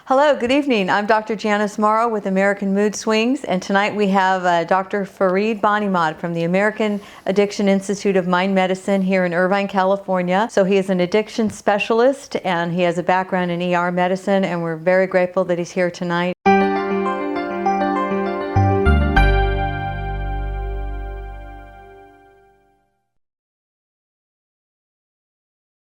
Hello, good evening. I'm Dr. Janice Morrow with American Mood Swings, and tonight we have Dr. Faried Banimahd from the American Addiction Institute of Mind Medicine here in Irvine, California. So he is an addiction specialist and he has a background in ER medicine, and we're very grateful that he's here tonight.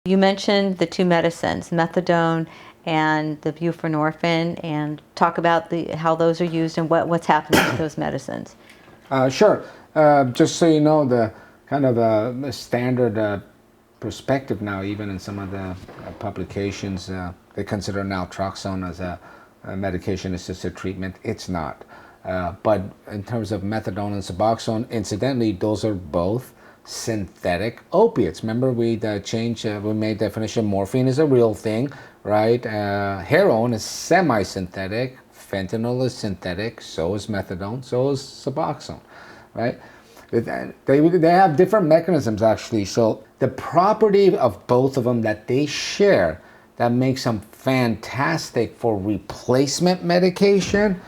You mentioned the two medicines, methadone and the buprenorphine, and talk about how those are used and what's happening with those medicines. Sure. Just so you know, the kind of standard perspective now, even in some of the publications, they consider naltrexone as a medication-assisted treatment. It's not. But in terms of methadone and suboxone, incidentally, those are both synthetic opiates. Remember, we made definition. Morphine is a real thing, right? Heroin is semi-synthetic. Fentanyl is synthetic. So is methadone. So is suboxone, right? They have different mechanisms, actually. So the property of both of them that they share that makes them fantastic for replacement medication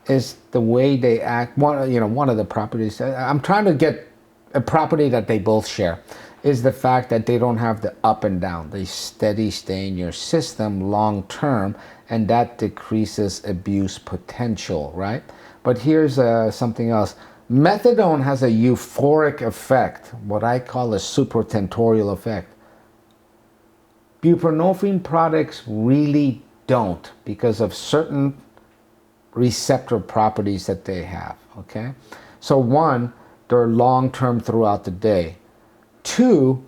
is the way they act. One of the properties. I'm trying to get a property that they both share is the fact that they don't have the up and down. They steady stay in your system long term, and that decreases abuse potential, right? But here's something else. Methadone has a euphoric effect, what I call a supratentorial effect. Buprenorphine products really don't, because of certain receptor properties that they have, okay? So one, they're long-term throughout the day. Two,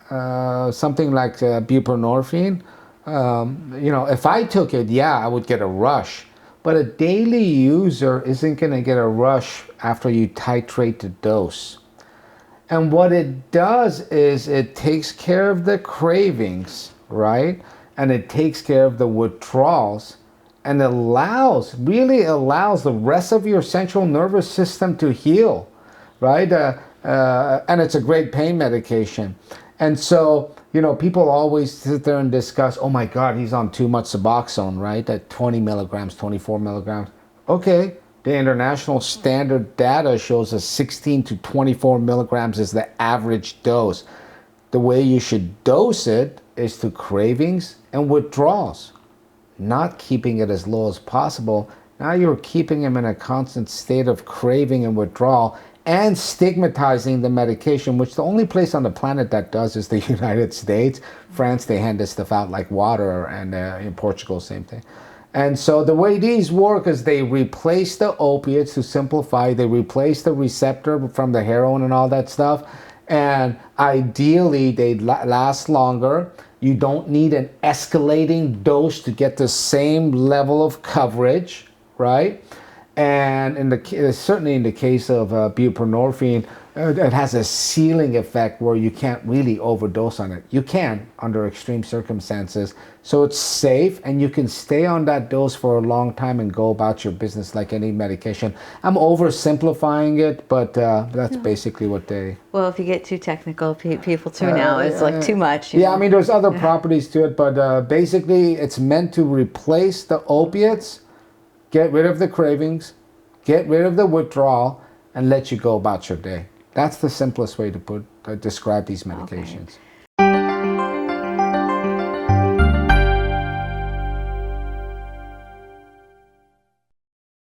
something like buprenorphine, if I took it, yeah, I would get a rush. But a daily user isn't going to get a rush after you titrate the dose. And what it does is it takes care of the cravings, right? And it takes care of the withdrawals, and really allows the rest of your central nervous system to heal. Right? And it's a great pain medication. And so, people always sit there and discuss, oh my God, he's on too much suboxone, right? At 20 milligrams, 24 milligrams. Okay, the international standard data shows us 16 to 24 milligrams is the average dose. The way you should dose it is to cravings and withdrawals, not keeping it as low as possible. Now you're keeping him in a constant state of craving and withdrawal, and stigmatizing the medication, which the only place on the planet that does is the United States. France, they hand this stuff out like water, and in Portugal, same thing. And so the way these work is they replace the opiates, to simplify, they replace the receptor from the heroin and all that stuff, and ideally they last longer. You don't need an escalating dose to get the same level of coverage, right? And certainly in the case of buprenorphine, it has a ceiling effect where you can't really overdose on it. You can under extreme circumstances. So it's safe, and you can stay on that dose for a long time and go about your business like any medication. I'm oversimplifying it, but that's basically what they... Well, if you get too technical, people tune out. It's like too much. Yeah, I mean, there's other properties to it, but basically it's meant to replace the opiates, get rid of the cravings, get rid of the withdrawal, and let you go about your day. That's the simplest way to describe these medications. Okay.